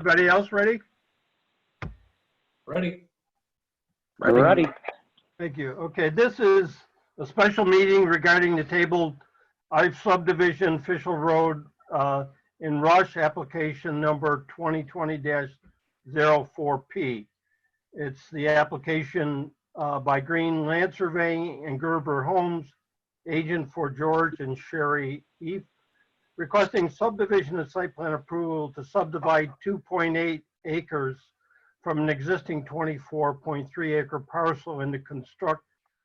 Everybody else ready? Ready. Ready. Thank you. Okay, this is a special meeting regarding the tabled Ives subdivision Fishel Road in Rush, application number 2020-04P. It's the application by Green Land Surveying and Gerber Homes, agent for George and Sherry Eve, requesting subdivision and site plan approval to subdivide 2.8 acres from an existing 24.3 acre parcel and to construct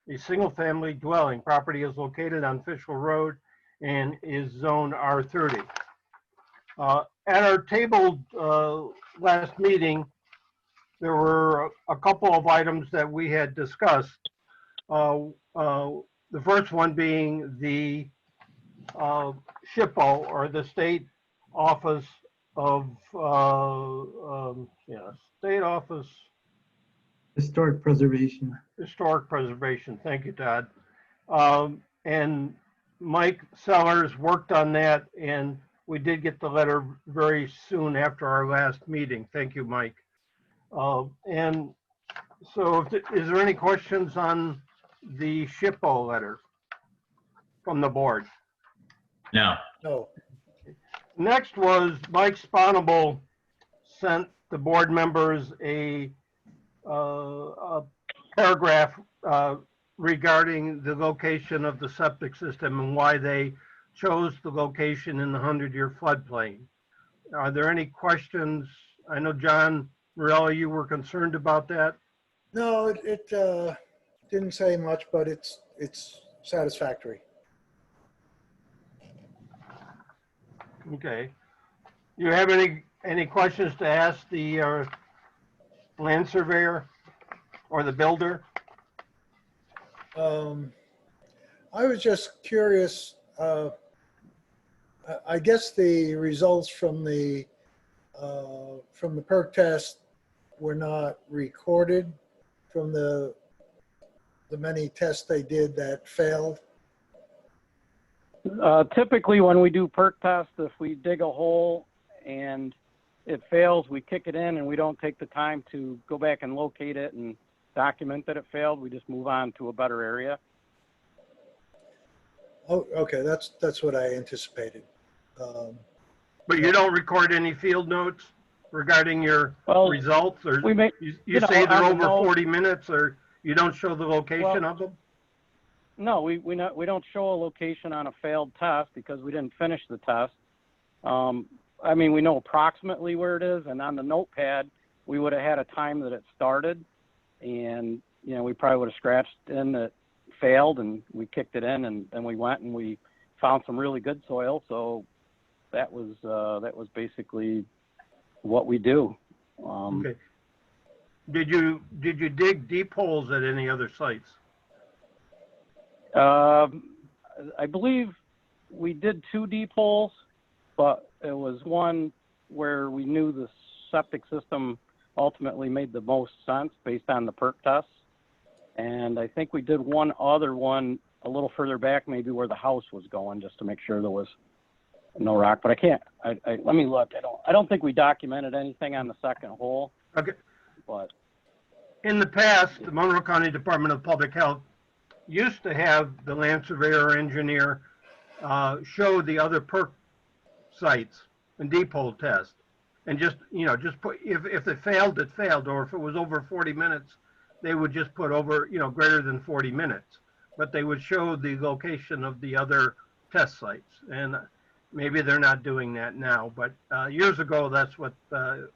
a single-family dwelling. Property is located on Fishel Road and is zone R30. At our table last meeting, there were a couple of items that we had discussed. The first one being the SHPO, or the State Office of State Office Historic Preservation. Historic Preservation. Thank you, Todd. And Mike Sellers worked on that, and we did get the letter very soon after our last meeting. Thank you, Mike. And so, is there any questions on the SHPO letter from the board? No. No. Next was Mike Sponable sent the board members a paragraph regarding the location of the septic system and why they chose the location in the 100-year floodplain. Are there any questions? I know, John Morelli, you were concerned about that. No, it didn't say much, but it's satisfactory. Okay. You have any questions to ask the land surveyor or the builder? I was just curious. I guess the results from the perk test were not recorded from the many tests they did that failed. Typically when we do perk tests, if we dig a hole and it fails, we kick it in and we don't take the time to go back and locate it and document that it failed. We just move on to a better area. Oh, okay, that's what I anticipated. But you don't record any field notes regarding your results, or you say they're over 40 minutes, or you don't show the location of them? No, we don't show a location on a failed test because we didn't finish the test. I mean, we know approximately where it is, and on the notepad, we would have had a time that it started, and we probably would have scratched in that failed, and we kicked it in, and then we went and we found some really good soil. So that was basically what we do. Okay. Did you dig deep holes at any other sites? I believe we did 2 deep holes, but it was one where we knew the septic system ultimately made the most sense based on the perk tests. And I think we did one other one a little further back, maybe where the house was going, just to make sure there was no rock. But let me look. I don't think we documented anything on the second hole. Okay. But in the past, the Monroe County Department of Public Health used to have the land surveyor or engineer show the other perk sites and deep hole test, and just put, if it failed, it failed, or if it was over 40 minutes, they would just put over, greater than 40 minutes, but they would show the location of the other test sites. And maybe they're not doing that now, but years ago, that's what the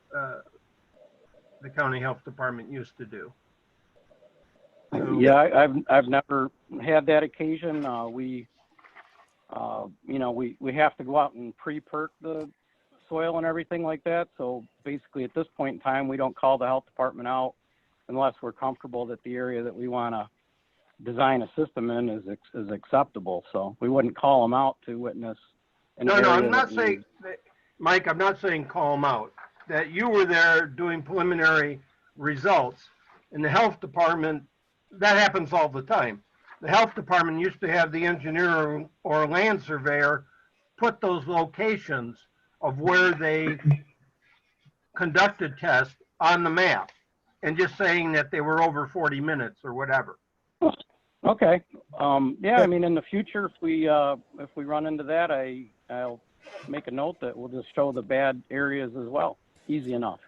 county health department used to do. So, yeah, I've never had that occasion. We have to go out and pre-perk the soil and everything like that. So basically at this point in time, we don't call the health department out unless we're comfortable that the area that we want to design a system in is acceptable. So we wouldn't call them out to witness. No, I'm not saying, Mike, I'm not saying call them out. That you were there doing preliminary results, and the health department, that happens all the time. The health department used to have the engineer or land surveyor put those locations of where they conducted tests on the map and just saying that they were over 40 minutes or whatever. Okay. Yeah, I mean, in the future, if we run into that, I'll make a note that we'll just show the bad areas as well. Easy enough.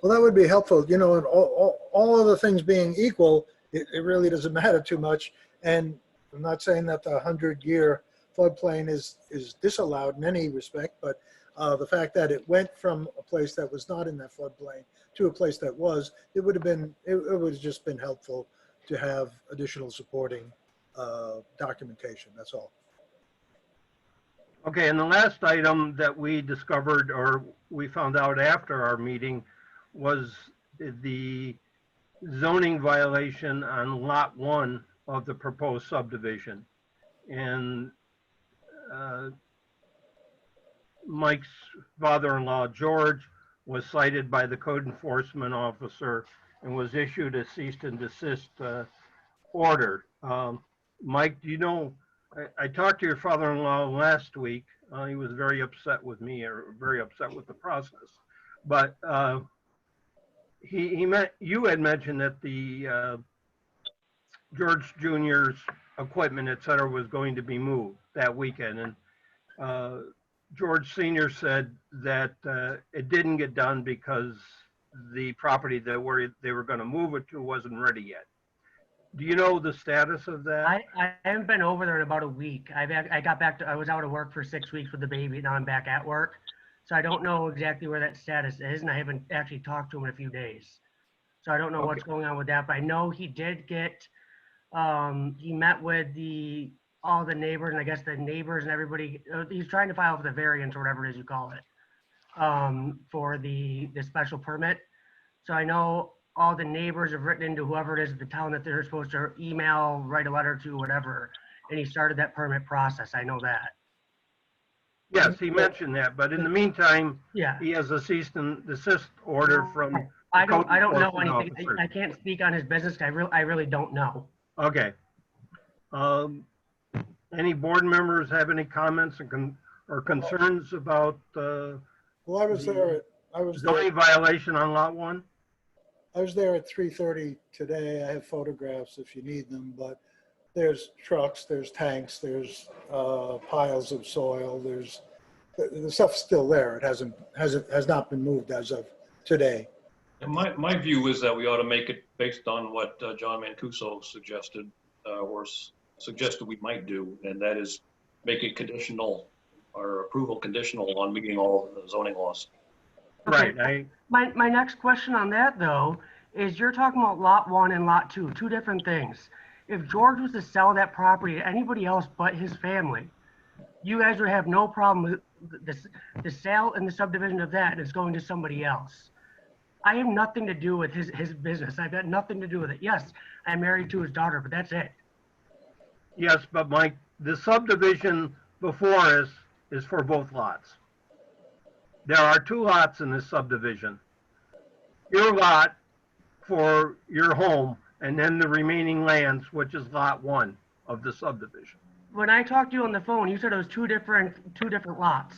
Well, that would be helpful, you know, and all other things being equal, it really doesn't matter too much. And I'm not saying that the 100-year floodplain is disallowed in any respect, but the fact that it went from a place that was not in that floodplain to a place that was, it would have just been helpful to have additional supporting documentation. That's all. Okay, and the last item that we discovered or we found out after our meeting was the zoning violation on Lot 1 of the proposed subdivision. And Mike's father-in-law, George, was cited by the code enforcement officer and was issued a cease and desist order. Mike, do you know, I talked to your father-in-law last week. He was very upset with me, or very upset with the process. But you had mentioned that the George Jr.'s equipment, et cetera, was going to be moved that weekend. And George Sr. said that it didn't get done because the property that they were going to move it to wasn't ready yet. Do you know the status of that? I haven't been over there in about a week. I got back to, I was out of work for 6 weeks with the baby. Now I'm back at work. So I don't know exactly where that status is, and I haven't actually talked to him in a few days. So I don't know what's going on with that, but I know he did get, he met with all the neighbors, and I guess the neighbors and everybody, he's trying to file for the variance or whatever it is you call it, for the special permit. So I know all the neighbors have written into whoever it is at the town that they're supposed to email, write a letter to, whatever, and he started that permit process. I know that. Yes, he mentioned that, but in the meantime, Yeah. he has a cease and desist order from. I don't know enforcement anything. officer. I can't speak on his business. I really don't know. Okay. Any board members have any comments or concerns about Well, I was there zoning violation on Lot 1? I was there at 3:30 today. I have photographs if you need them, but there's trucks, there's tanks, there's piles of soil. The stuff's still there. It has not been moved as of today. And my view is that we ought to make it based on what John Mancuso suggested, or suggested we might do, and that is make it conditional, or approval conditional on meeting all the zoning laws. Right. My next question on that, though, is you're talking about Lot 1 and Lot 2, two different things. If George was to sell that property to anybody else but his family, you guys would have no problem with the sale and the subdivision of that, and it's going to somebody else. I have nothing to do with his business. I've got nothing to do with it. Yes, I'm married to his daughter, but that's it. Yes, but Mike, the subdivision before us is for both lots. There are 2 lots in this subdivision. Your lot for your home, and then the remaining lands, which is Lot 1 of the subdivision. When I talked to you on the phone, you said it was two different lots.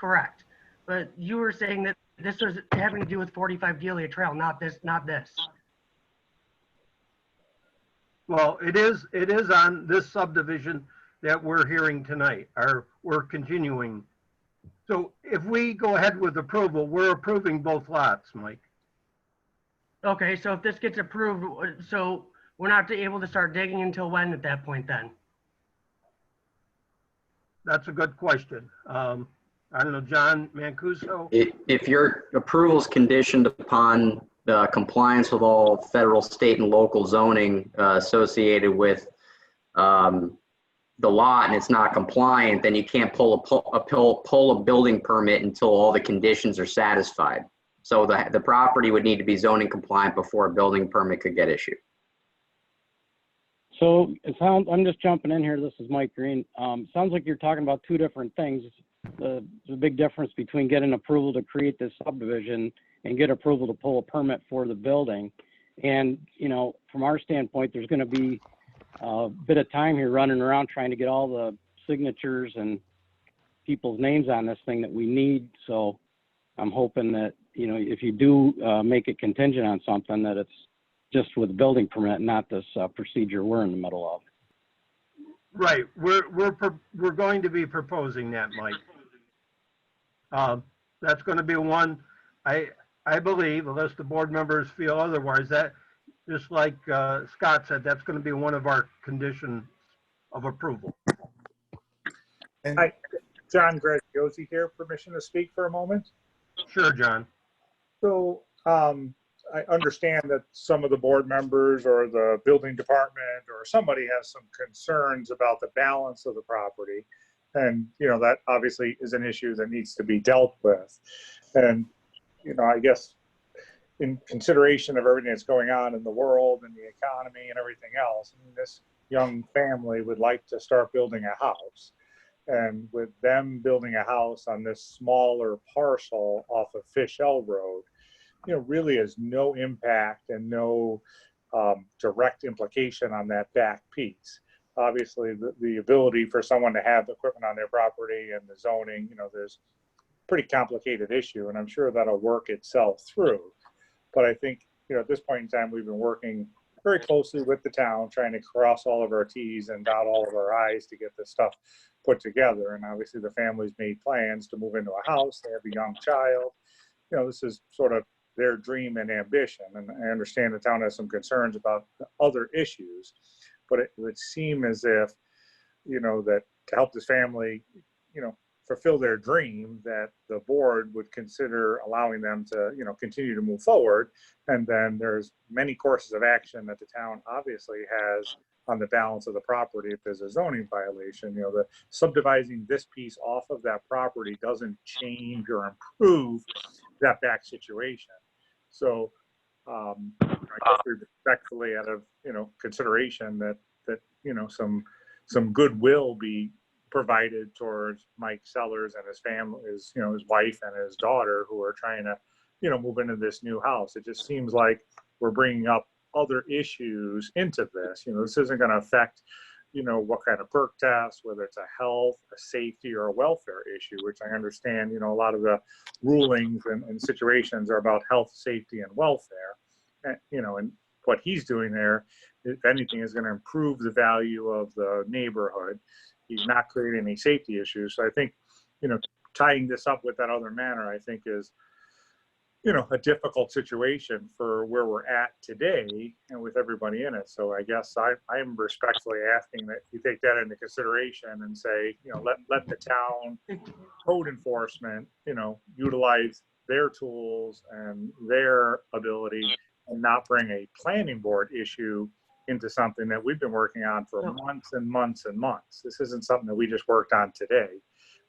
Correct. But you were saying that this was having to do with 45 Gilead Trail, not this. Well, it is on this subdivision that we're hearing tonight, or we're continuing. So if we go ahead with approval, we're approving both lots, Mike. Okay, so if this gets approved, so we're not able to start digging until when at that point then? That's a good question. I don't know, John Mancuso? If your approval is conditioned upon compliance with all federal, state, and local zoning associated with the lot, and it's not compliant, then you can't pull a building permit until all the conditions are satisfied. So the property would need to be zoning compliant before a building permit could get issued. So it sounds, I'm just jumping in here. This is Mike Green. Sounds like you're talking about 2 different things. There's a big difference between getting approval to create this subdivision and get approval to pull a permit for the building. And, you know, from our standpoint, there's going to be a bit of time here running around trying to get all the signatures and people's names on this thing that we need. So I'm hoping that, if you do make it contingent on something, that it's just with building permit, not this procedure we're in the middle of. Right, we're going to be proposing that, Mike. That's going to be one, I believe, unless the board members feel otherwise, that, just like Scott said, that's going to be one of our conditions of approval. And Hi, John Graziosi here. Permission to speak for a moment? Sure, John. So I understand that some of the board members or the building department or somebody has some concerns about the balance of the property. And, that obviously is an issue that needs to be dealt with. And, I guess in consideration of everything that's going on in the world and the economy and everything else, this young family would like to start building a house. And with them building a house on this smaller parcel off of Fishell Road, really has no impact and no direct implication on that back piece. Obviously, the ability for someone to have equipment on their property and the zoning, there's a pretty complicated issue, and I'm sure that'll work itself through. But I think, at this point in time, we've been working very closely with the town, trying to cross all of our T's and dot all of our I's to get this stuff put together. And obviously, the family's made plans to move into a house. They have a young child. This is sort of their dream and ambition. And I understand the town has some concerns about other issues, but it would seem as if, that to help this family, fulfill their dream, that the board would consider allowing them to, continue to move forward. And then there's many courses of action that the town obviously has on the balance of the property if there's a zoning violation. The subdividing this piece off of that property doesn't change or improve that back situation. So I guess we respectfully, out of consideration that some goodwill be provided towards Mike Sellers and his family, his wife and his daughter, who are trying to move into this new house. It just seems like we're bringing up other issues into this. This isn't going to affect what kind of perk test, whether it's a health, a safety, or a welfare issue, which I understand, a lot of the rulings and situations are about health, safety, and welfare. And, and what he's doing there, if anything, is going to improve the value of the neighborhood. He's not creating any safety issues. So I think, tying this up with that other matter, I think is, a difficult situation for where we're at today and with everybody in it. So I guess I am respectfully asking that you take that into consideration and say, let the town code enforcement, utilize their tools and their ability and not bring a planning board issue into something that we've been working on for months and months and months. This isn't something that we just worked on today.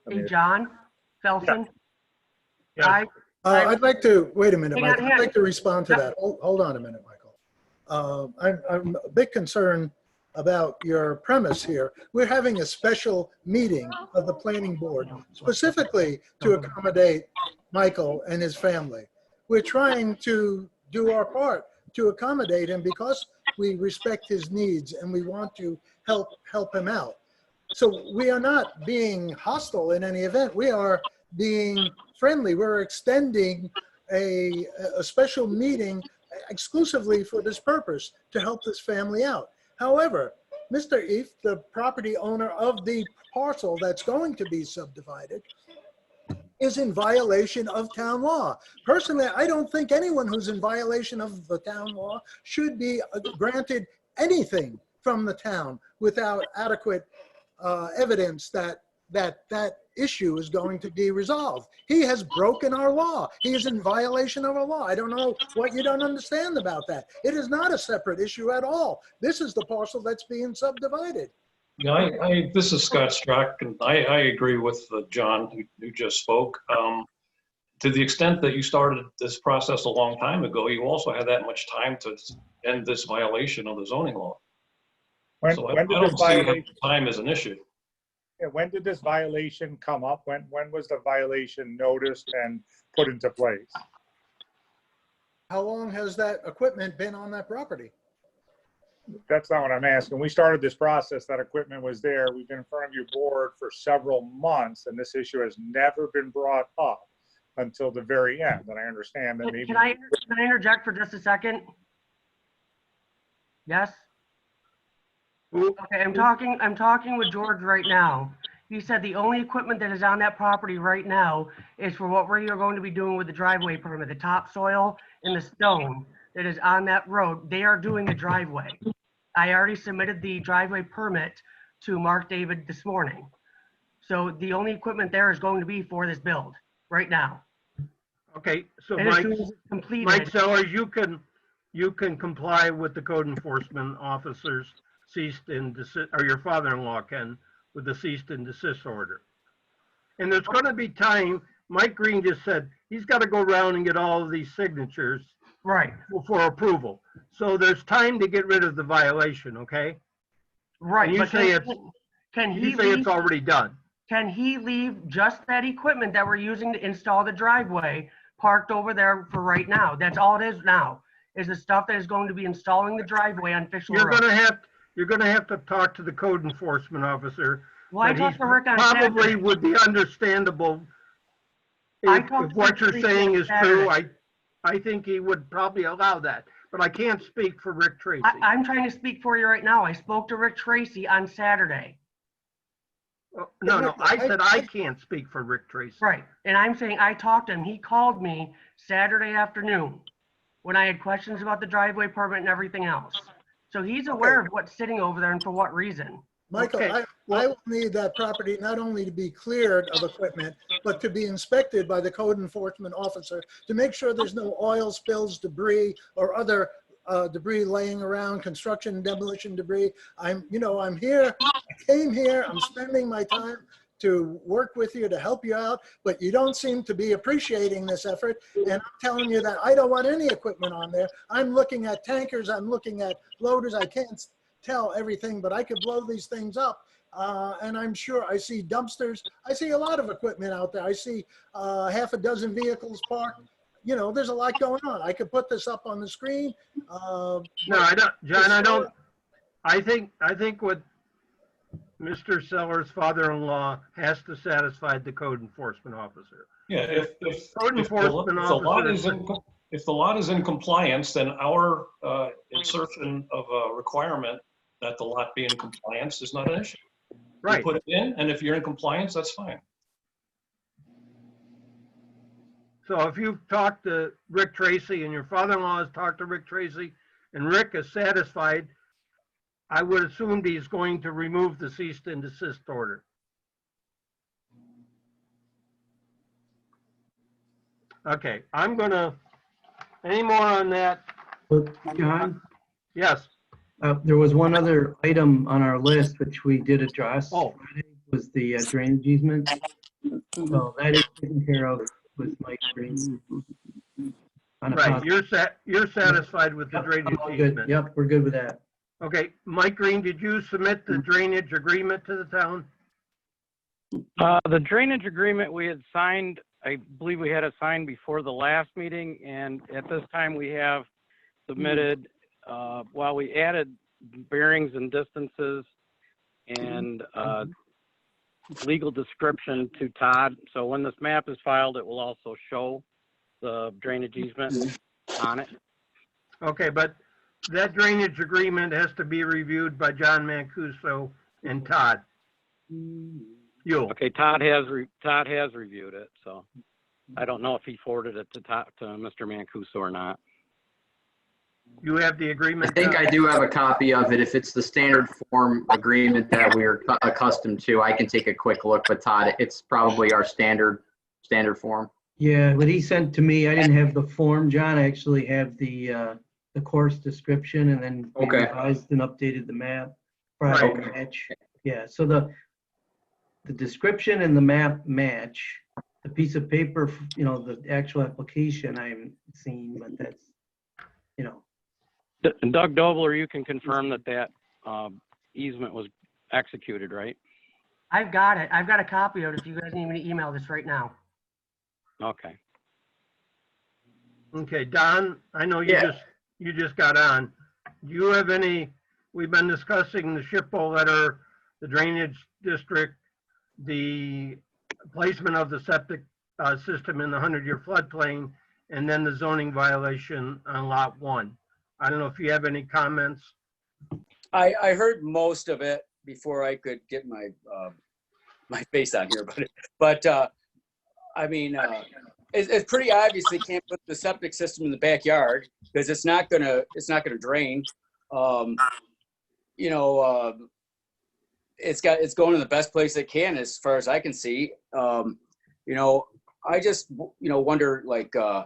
Hey, John Felson? Yeah. I'd like to, wait a minute, Hang on, Mike. hang I'd on. like to respond to that. Hold on a minute, Michael. I'm a bit concerned about your premise here. We're having a special meeting of the planning board specifically to accommodate Michael and his family. We're trying to do our part to accommodate him because we respect his needs and we want to help him out. So we are not being hostile in any event. We are being friendly. We're extending a special meeting exclusively for this purpose, to help this family out. However, Mr. Eef, the property owner of the parcel that's going to be subdivided, is in violation of town law. Personally, I don't think anyone who's in violation of the town law should be granted anything from the town without adequate evidence that issue is going to be resolved. He has broken our law. He is in violation of our law. I don't know what you don't understand about that. It is not a separate issue at all. This is the parcel that's being subdivided. Yeah, this is Scott Strock, and I agree with John who just spoke. To the extent that you started this process a long time ago, you also had that much time to end this violation of the zoning law. So I don't see time as an issue. When did this violation come up? When was the violation noticed and put into place? How long has that equipment been on that property? That's not what I'm asking. We started this process, that equipment was there. We've been in front of your board for several months, and this issue has never been brought up until the very end. And I understand that maybe. Can I interject for just a second? Yes? Who- Okay, I'm talking with George right now. He said the only equipment that is on that property right now is for what we are going to be doing with the driveway permit, the topsoil and the stone that is on that road. They are doing the driveway. I already submitted the driveway permit to Mark David this morning. So the only equipment there is going to be for this build right now. Okay, so And as Mike, soon as it's Mike completed, Sellers, you can comply with the code enforcement officers ceased and desist, or your father-in-law can, with the ceased and desist order. And there's gonna be time, Mike Green just said, he's gotta go around and get all of these signatures right, for approval. So there's time to get rid of the violation, okay? right. And you But say can he You say leave? it's already done. Can he leave just that equipment that we're using to install the driveway parked over there for right now? That's all it is now, is the stuff that is going to be installing the driveway on Fischler You're Road. gonna have to talk to the code enforcement officer. Well, I but talked he's to Rick on Probably Saturday. would be understandable. I If talked to what Rick you're Tracy saying on is true, Saturday. I think he would probably allow that, but I can't speak for Rick Tracy. I'm trying to speak for you right now. I spoke to Rick Tracy on Saturday. No, I said I can't speak for Rick Tracy. Right, and I'm saying I talked to him. He called me Saturday afternoon when I had questions about the driveway permit and everything else. So he's aware of what's sitting over there and for what reason. Michael, Okay, I will need that property not only to be cleared of equipment, but to be inspected by the code enforcement officer to make sure there's no oil spills, debris, or other debris laying around, construction and demolition debris. I'm here, I came here, I'm spending my time to work with you, to help you out, but you don't seem to be appreciating this effort. And I'm telling you that I don't want any equipment on there. I'm looking at tankers, I'm looking at loaders. I can't tell everything, but I could blow these things up. And I'm sure I see dumpsters. I see a lot of equipment out there. I see half a dozen vehicles parked. There's a lot going on. I could put this up on the screen. No, I don't, John, I don't. I think what Mr. Sellers' father-in-law has to satisfy the code enforcement officer. Yeah, Code enforcement officer. if the lot is in compliance, then our insertion of a requirement that the lot be in compliance is not an issue. You Right. put it in, and if you're in compliance, that's fine. So if you've talked to Rick Tracy and your father-in-law has talked to Rick Tracy and Rick is satisfied, I would assume he's going to remove the cease and desist order. Okay, any more on that? John, Yes. there was one other item on our list which we did address. Oh. Was the drainage easement. So that is taken care of with Mike Green. On a Right, positive- you're satisfied with the Yep, drainage all good. easement? Yep, we're good with that. Okay, Mike Green, did you submit the drainage agreement to the town? The drainage agreement we had signed, I believe we had it signed before the last meeting, and at this time we have submitted, while we added bearings and distances and legal description to Todd. So when this map is filed, it will also show the drainage easement on it. Okay, but that drainage agreement has to be reviewed by John Mancuso and Todd. You. Okay, Todd has reviewed it, so I don't know if he forwarded it to Mr. Mancuso or not. You have the I agreement? think I do have a copy of it. If it's the standard form agreement that we're accustomed to, I can take a quick look, but Todd, it's probably our standard form. Yeah, what he sent to me, I didn't have the form, John. I actually have the course description, and then we Okay. revised and updated the map. Right. Right. Match. Yeah, so the description and the map match. The piece of paper, the actual application I haven't seen, but that's, Doug Dobler, you can confirm that easement was executed, right? I've got it. I've got a copy of it if you guys need me to email this right now. Okay. Okay, Don, I know you Yeah. just got on. Do you have we've been discussing the SHPO letter, the drainage district, the placement of the septic system in the 100-year floodplain, and then the zoning violation on lot 1. I don't know if you have any comments. I heard most of it before I could get my my face on here, but I mean, it's pretty obvious they can't put the septic system in the backyard because it's not gonna drain. You know, it's going in the best place it can as far as I can see. You know, I just wonder, like, oh,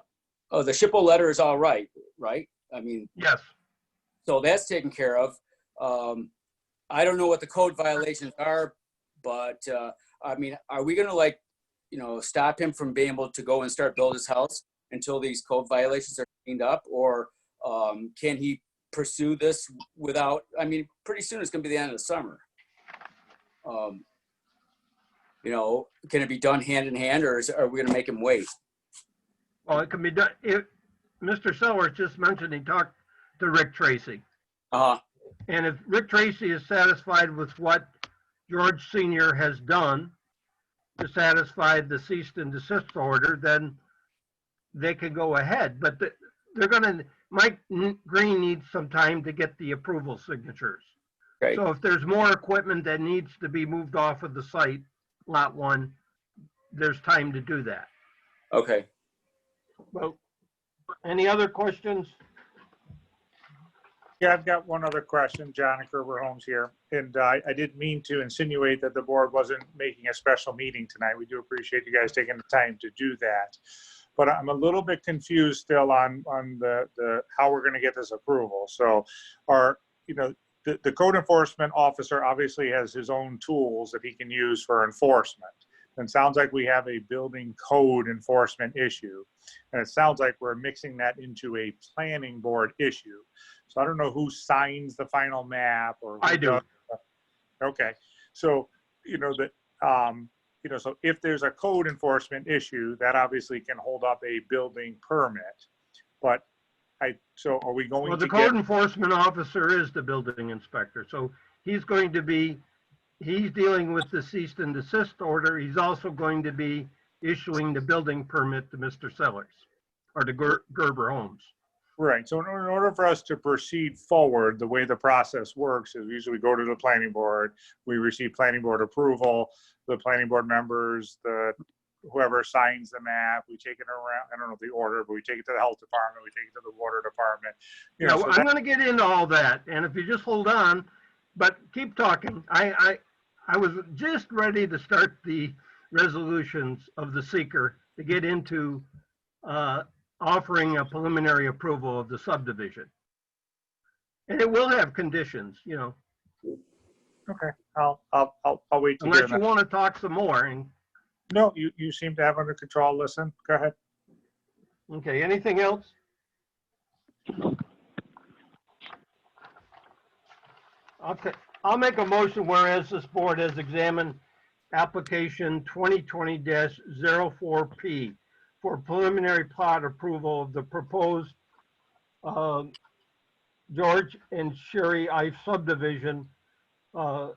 the SHPO letter is all right, right? I mean, Yes. so that's taken care of. I don't know what the code violations are, but I mean, are we gonna, like, stop him from being able to go and start build his house until these code violations are cleaned up, or can he pursue this without? I mean, pretty soon it's gonna be the end of the summer. Can it be done hand in hand, or are we gonna make him wait? Well, it can be done. Mr. Sellers just mentioned he talked to Rick Tracy. And if Rick Tracy is satisfied with what George Sr. has done to satisfy the cease and desist order, then they can go ahead. But Mike Green needs some time to get the approval signatures. Right. So if there's more equipment that needs to be moved off of the site, lot 1, there's time to do that. Okay. Well, any other questions? Yeah, I've got one other question. John at Gerber Homes here. And I didn't mean to insinuate that the board wasn't making a special meeting tonight. We do appreciate you guys taking the time to do that. But I'm a little bit confused still on the how we're going to get this approval. So the code enforcement officer obviously has his own tools that he can use for enforcement. And it sounds like we have a building code enforcement issue. And it sounds like we're mixing that into a planning board issue. So I don't know who signs the final map or. I do. Okay. So, so if there's a code enforcement issue, that obviously can hold up a building permit. But so are we going Well, to the code enforcement officer is the building inspector. So he's dealing with the cease and desist order. He's also going to be issuing the building permit to Mr. Sellers or to Gerber Homes. Right. So in order for us to proceed forward, the way the process works is usually we go to the planning board, we receive planning board approval, the planning board members, whoever signs the map, we take it around, I don't know the order, but we take it to the health department, we take it to the water department. I'm going to get into all that. And if you just hold on, but keep talking. I was just ready to start the resolutions of the seeker to get into offering a preliminary approval of the subdivision. And it will have conditions, Okay, I'll wait to hear unless you that. want to talk some more. And No, you seem to have under control. Listen, go ahead. okay, anything else? Okay, I'll make a motion whereas this board has examined application 2020-04P for preliminary plot approval of the proposed George and Sherry Ife subdivision on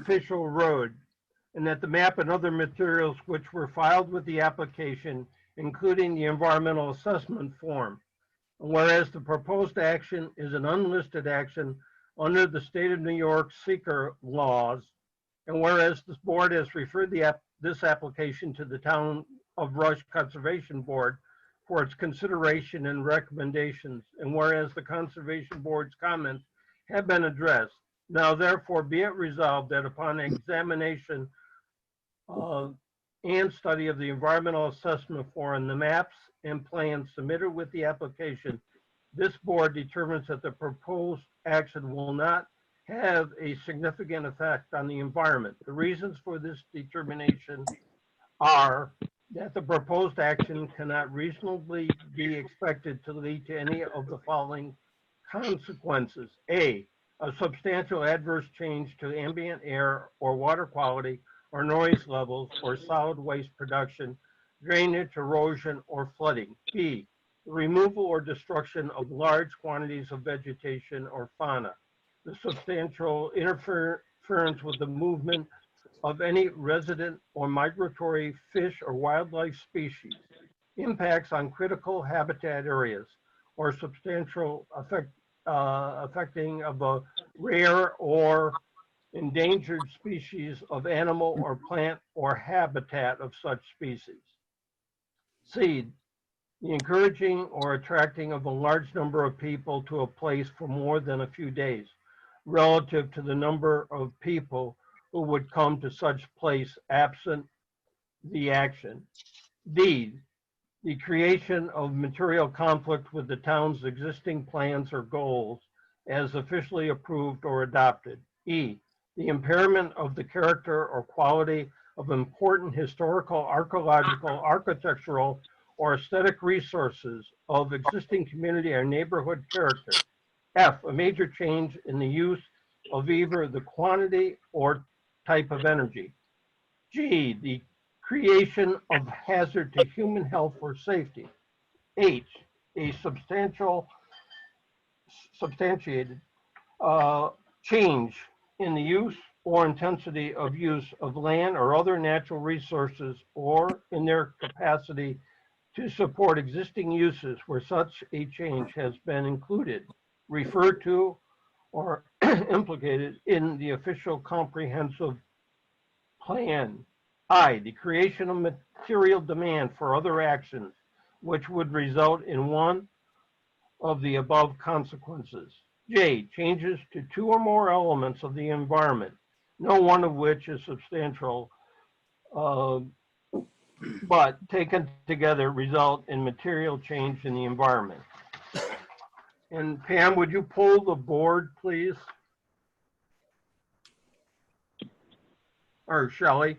Fishel Road, and that the map and other materials which were filed with the application, including the environmental assessment form. Whereas the proposed action is an unlisted action under the state of New York seeker laws, and whereas this board has referred this application to the Town of Rush Conservation Board for its consideration and recommendations, and whereas the Conservation Board's comments have been addressed, now therefore be it resolved that upon examination and study of the environmental assessment form, the maps and plans submitted with the application, this board determines that the proposed action will not have a significant effect on the environment. The reasons for this determination are that the proposed action cannot reasonably be expected to lead to any of the following consequences. A substantial adverse change to ambient air or water quality or noise levels or solid waste production, drainage, erosion, or flooding. B, the removal or destruction of large quantities of vegetation or fauna. The substantial interference with the movement of any resident or migratory fish or wildlife species, impacts on critical habitat areas, or substantial affecting of a rare or endangered species of animal or plant or habitat of such species. C, the encouraging or attracting of a large number of people to a place for more than a few days, relative to the number of people who would come to such place absent the action. D, the creation of material conflict with the town's existing plans or goals as officially approved or adopted. E, the impairment of the character or quality of important historical, archaeological, architectural, or aesthetic resources of existing community or neighborhood character. F, a major change in the use of either the quantity or type of energy. G, the creation of hazard to human health or safety. H, a substantiated change in the use or intensity of use of land or other natural resources, or in their capacity to support existing uses where such a change has been included, referred to, or implicated in the official comprehensive plan. I, the creation of material demand for other actions which would result in one of the above consequences. J, changes to two or more elements of the environment, no one of which is substantial, but taken together result in material change in the environment. And Pam, would you pull the board, please? Or Shelley?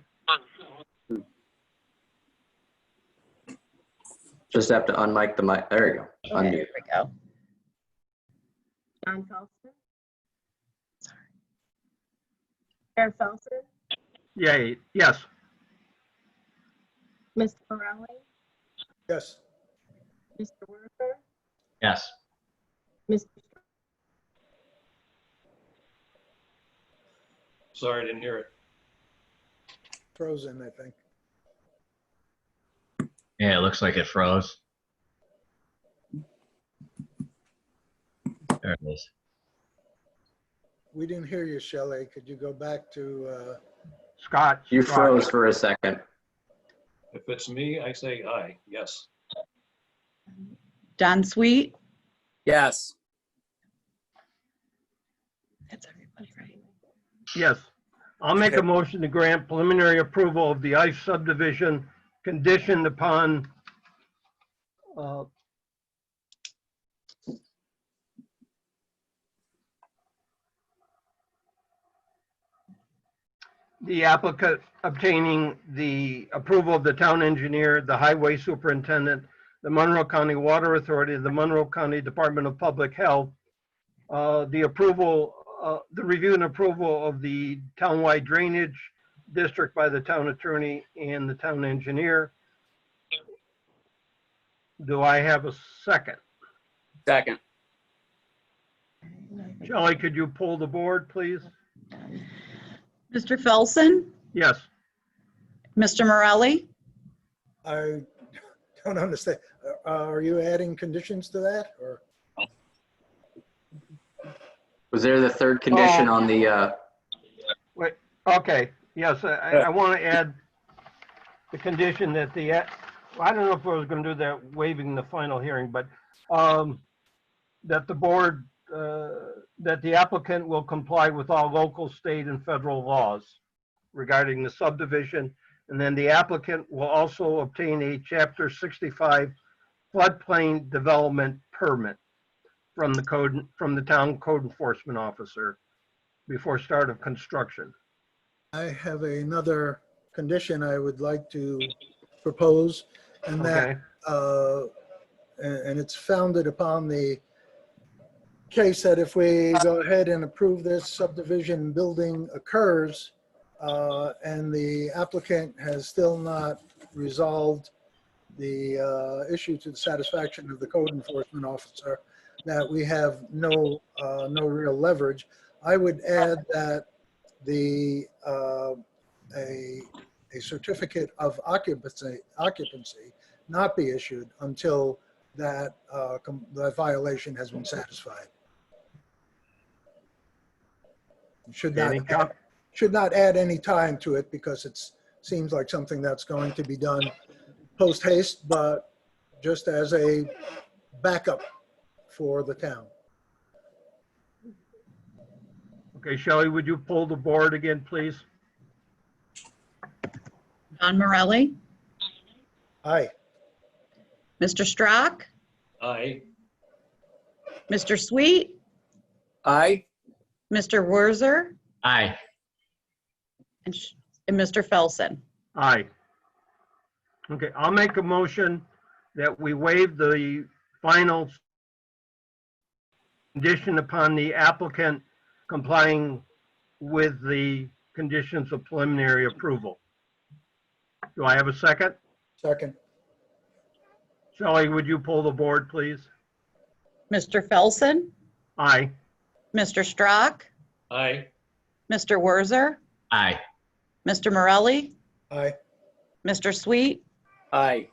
Just have to unmic the mic. There you go. Okay, Unmute. there we go. John Felsen? Sorry. Eric Felsen? Yay, yes. Mr. Morelli? Yes. Mr. Werther? Yes. Mr. Sorry, I didn't hear it. Frozen, I think. Yeah, it looks like it froze. There it is. We didn't hear you, Shelley. Could you go back to, Scott? You Scott. froze for a second. If it's me, I say aye, yes. Don Sweet, Yes. that's everybody, right? Yes. I'll make a motion to grant preliminary approval of the ICE subdivision conditioned upon the applicant obtaining the approval of the town engineer, the highway superintendent, the Monroe County Water Authority, the Monroe County Department of Public Health, the approval, the review and approval of the townwide drainage district by the town attorney and the town engineer. Do I have a second? Second. Shelley, could you pull the board, please? Mr. Felsen, Yes. Mr. Morelli, I don't understand. Are you adding conditions to that or? Was there the third condition Oh. on the, Wait, okay, yes, I want to add the condition that I don't know if I was going to do that waiving the final hearing, but that the board, that the applicant will comply with all local, state, and federal laws regarding the subdivision. And then the applicant will also obtain a Chapter 65 floodplain development permit from the town code enforcement officer before start of construction. I have another condition I would like to propose, and that, Okay, and it's founded upon the case that if we go ahead and approve this subdivision building occurs, and the applicant has still not resolved the issue to the satisfaction of the code enforcement officer, that we have no real leverage. I would add that the a certificate of occupancy not be issued until that that violation has been satisfied. Should Any not add any time to it because it seems like something that's going to be done post haste, but just as a backup for the town. Okay, Shelley, would you pull the board again, please? John Morelli, Aye. Mr. Strock, Aye. Mr. Sweet, Aye. Mr. Werzer, Aye. and Mr. Felson. Aye. Okay, I'll make a motion that we waive the final condition upon the applicant complying with the conditions of preliminary approval. Do I have a second? Second. Shelley, would you pull the board, please? Mr. Felson, Aye. Mr. Strock, Aye. Mr. Werzer, Aye. Mr. Morelli, Aye. Mr. Sweet, Aye.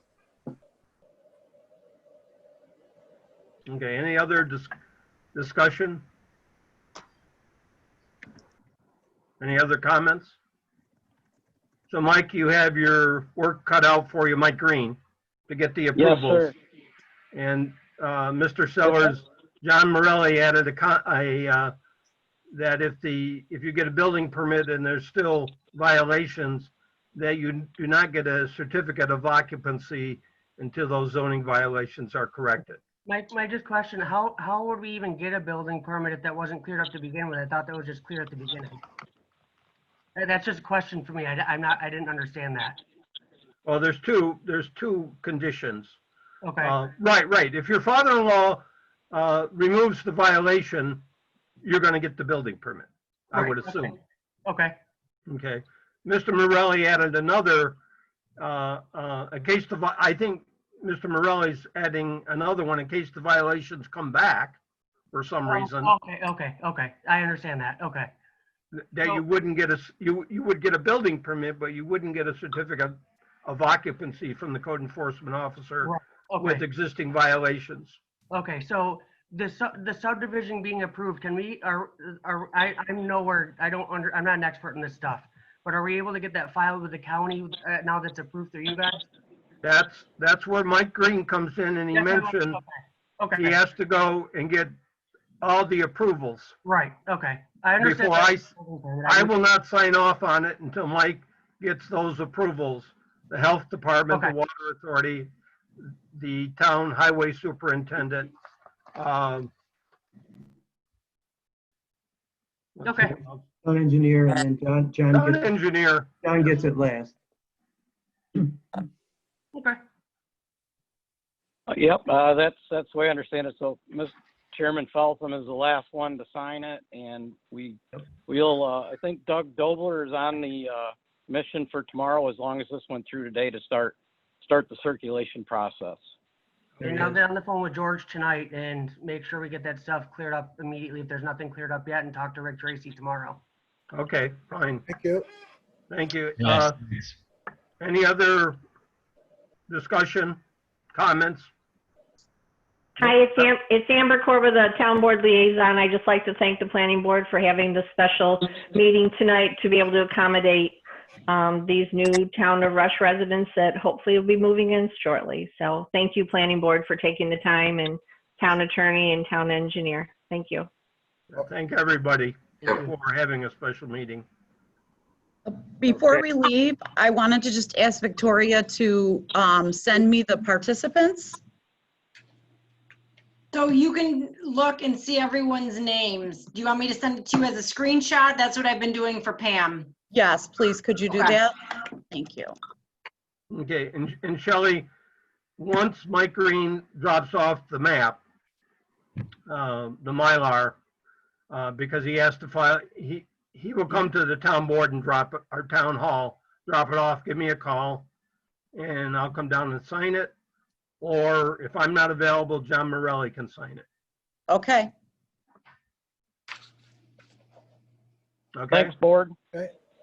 Okay, any other discussion? Any other comments? So Mike, you have your work cut out for you, Mike Green, to get the Yes, approvals. sir. And Mr. Sellers, John Morelli added that if you get a building permit and there's still violations, that you do not get a certificate of occupancy until those zoning violations are corrected. My just question, how would we even get a building permit if that wasn't cleared up to begin with? I thought that was just clear at the beginning. That's just a question for me. I didn't understand that. Well, there's two conditions. Okay, Right. If your father-in-law removes the violation, you're going to get the building permit, I would Right, assume. okay, Okay. Mr. Morelli added another, I think Mr. Morelli's adding another one in case the violations come back for some reason, okay. I understand that. Okay, that you wouldn't get you would get a building permit, but you wouldn't get a certificate of occupancy from the code enforcement officer Right, with okay, existing violations. okay. So the subdivision being approved, can we, I'm nowhere, I'm not an expert in this stuff, but are we able to get that filed with the county now that's approved through you guys? That's where Mike Green comes in, and he mentioned Okay, he has to go and get all the approvals. right, okay. I understand. Before I will not sign off on it until Mike gets those approvals. The health department, the Okay. water authority, the town highway superintendent. Okay. Town engineer, and then Town engineer. John gets it last. Okay. Yep, that's the way I understand it. So, Mr. Chairman Feltham is the last one to sign it, and we'll, I think Doug Dobler is on the mission for tomorrow, as long as this went through today, to start the circulation process. And I'll get on the phone with George tonight and make sure we get that stuff cleared up immediately if there's nothing cleared up yet, and talk to Rick Tracy tomorrow. Okay, fine. Thank you. Thank you. Yes. Any other discussion, comments? Hi, it's Amber Corba, the Town Board Liaison. I'd just like to thank the Planning Board for having this special meeting tonight to be able to accommodate these new Town of Rush residents that hopefully will be moving in shortly. So thank you, Planning Board, for taking the time, and Town Attorney and Town Engineer. Thank you. Thank everybody for having a special meeting. Before we leave, I wanted to just ask Victoria to send me the participants. So you can look and see everyone's names. Do you want me to send it to you as a screenshot? That's what I've been doing for Pam. Yes, please, could you do Okay. that? Thank you. Okay, and Shelley, once Mike Green drops off the map, the Mylar, because he has to file, he will come to the town board and our town hall, drop it off, give me a call, and I'll come down and sign it. Or if I'm not available, John Morelli can sign it. Okay. Okay? Thanks, Board.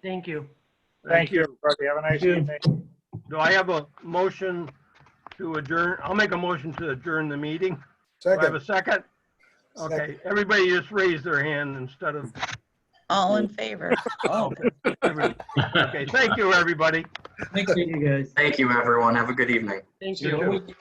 Thank you. Thank you, everybody. Have a nice evening. Do I have a motion to adjourn? I'll make a motion to adjourn the meeting. Do I have a Second. second? Okay, everybody just raise their hand instead of, All in favor? okay, thank you, everybody. Thank you, guys. Thank you, everyone. Have a good evening. Thank You you. too.